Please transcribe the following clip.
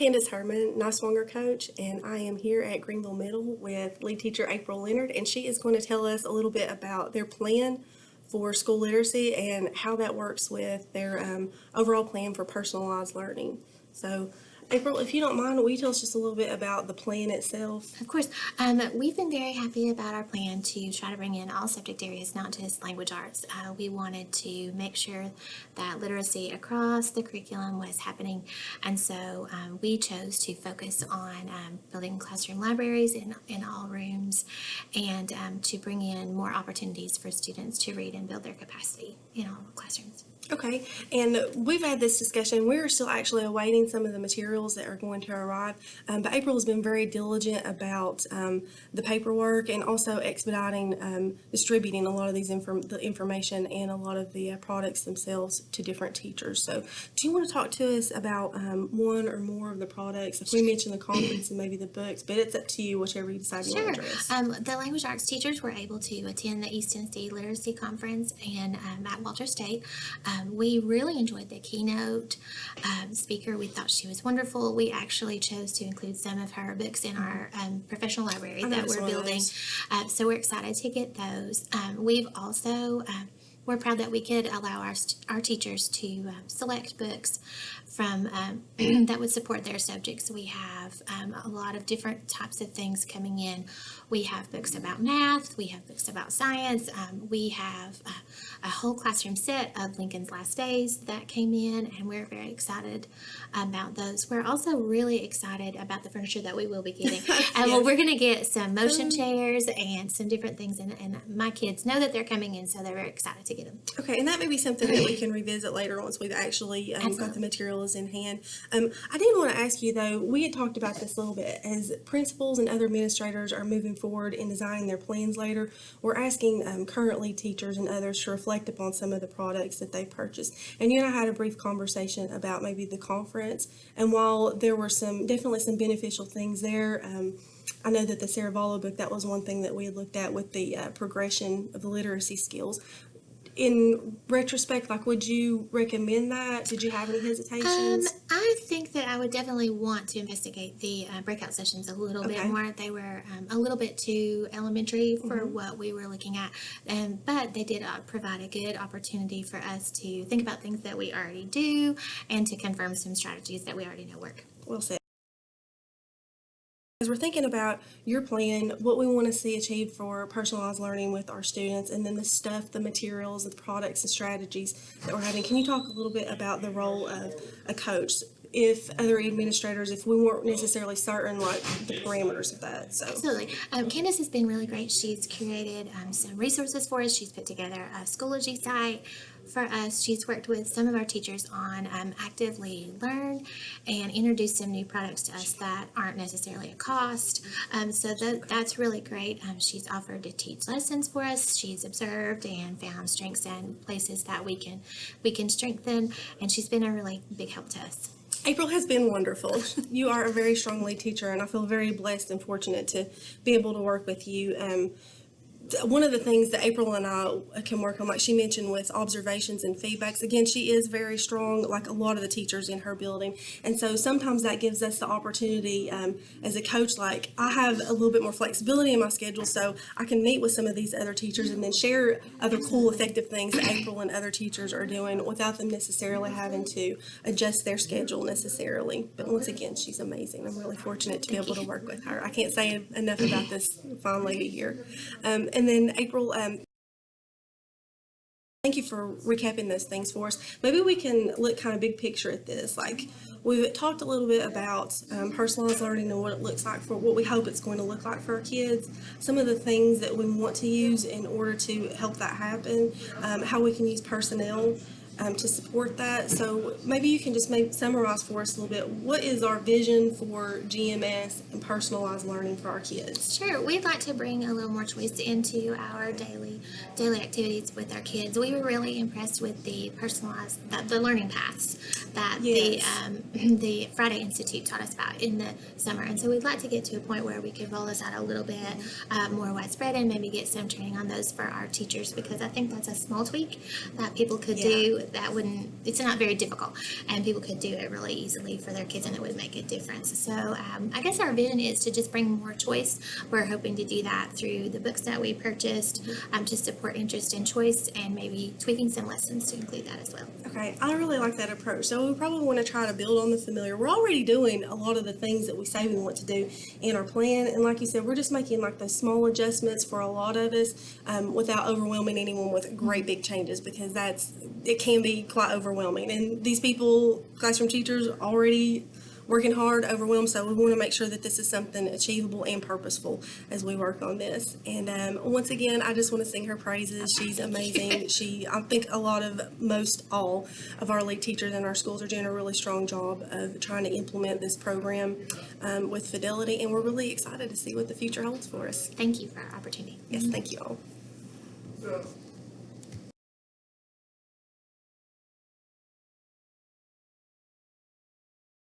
Candace Herman, Swanger coach, and I am here at Greeneville Middle with lead teacher April Leonard, and she is going to tell us a little bit about their plan for school literacy and how that works with their overall plan for personalized learning. So, April, if you don't mind, will you tell us just a little bit about the plan itself? Of course. We've been very happy about our plan to try to bring in all subject areas, not just language arts. We wanted to make sure that literacy across the curriculum was happening, and so we chose to focus on building classroom libraries in all rooms, and to bring in more opportunities for students to read and build their capacity in all classrooms. Okay, and we've had this discussion. We're still actually awaiting some of the materials that are going to arrive, but April has been very diligent about the paperwork and also expediting distributing a lot of the information and a lot of the products themselves to different teachers. So do you want to talk to us about one or more of the products? If we mention the conference and maybe the books, but it's up to you, whichever you decide you want to address. The language arts teachers were able to attend the East Tennessee Literacy Conference and at Walter State. We really enjoyed the keynote speaker. We thought she was wonderful. We actually chose to include some of her books in our professional library that we're building. So we're excited to get those. We've also we're proud that we could allow our teachers to select books from that would support their subjects. We have a lot of different types of things coming in. We have books about math. We have books about science. We have a whole classroom set of Lincoln's Last Days that came in, and we're very excited about those. We're also really excited about the furniture that we will be getting. Well, we're going to get some motion chairs and some different things, and my kids know that they're coming in, so they're very excited to get them. Okay, and that may be something that we can revisit later once we've actually got the materials in hand. I did want to ask you, though, we had talked about this a little bit. As principals and other administrators are moving forward in designing their plans later, we're asking currently teachers and others to reflect upon some of the products that they've purchased. And you and I had a brief conversation about maybe the conference, and while there were definitely some beneficial things there, I know that the Saravallo book, that was one thing that we had looked at with the progression of the literacy skills. In retrospect, would you recommend that? Did you have any hesitations? I think that I would definitely want to investigate the breakout sessions a little bit more. They were a little bit too elementary for what we were looking at, but they did provide a good opportunity for us to think about things that we already do and to confirm some strategies that we already know work. Well said. As we're thinking about your plan, what we want to see achieved for personalized learning with our students, and then the materials, the products, and strategies that we're having, can you talk a little bit about the role of a coach? If other administrators, if we weren't necessarily certain, the parameters of that. So absolutely. Candace has been really great. She's curated some resources for us. She's put together a Schoology site for us. She's worked with some of our teachers on Actively Learn and introduced some new products to us that aren't necessarily a cost. So that's really great. She's offered to teach lessons for us. She's observed and found strengths and places that we can strengthen, and she's been a really big help to us. April has been wonderful. You are a very strong lead teacher, and I feel very blessed and fortunate to be able to work with you. One of the things that April and I can work on, like she mentioned, with observations and feedbacks, again, she is very strong, like a lot of the teachers in her building. And so sometimes that gives us the opportunity as a coach, I have a little bit more flexibility in my schedule, so I can meet with some of these other teachers and then share other cool, effective things that April and other teachers are doing without them necessarily having to adjust their schedule necessarily. But once again, she's amazing. I'm really fortunate to be able to work with her. I can't say enough about this fine lady here. And then April, thank you for recapping those things for us. Maybe we can look kind of big picture at this. We've talked a little bit about personalized learning and what it looks like for what we hope it's going to look like for our kids, some of the things that we want to use in order to help that happen, how we can use personnel to support that. So maybe you can just summarize for us a little bit. What is our vision for GMS and personalized learning for our kids? Sure. We'd like to bring a little more choice into our daily activities with our kids. We were really impressed with the personalized, the learning paths that the Friday Institute taught us about in the summer. And so we'd like to get to a point where we could roll this out a little bit more widespread and maybe get some training on those for our teachers, because I think that's a small tweak that people could do it's not very difficult, and people could do it really easily for their kids, and it would make a difference. So I guess our vision is to just bring more choice. We're hoping to do that through the books that we purchased, to support interest in choice, and maybe tweaking some lessons to include that as well. Okay, I really like that approach. So we probably want to try to build on the familiar. We're already doing a lot of the things that we say we want to do in our plan, and like you said, we're just making like those small adjustments for a lot of us, without overwhelming anyone with great big changes, because it can be quite overwhelming. And these people, classroom teachers, already working hard, overwhelmed, so we want to make sure that this is something achievable and purposeful as we work on this. And once again, I just want to sing her praises. She's amazing. I think most all of our lead teachers in our schools are doing a really strong job of trying to implement this program with fidelity, and we're really excited to see what the future holds for us. Thank you for our opportunity. Yes, thank you all.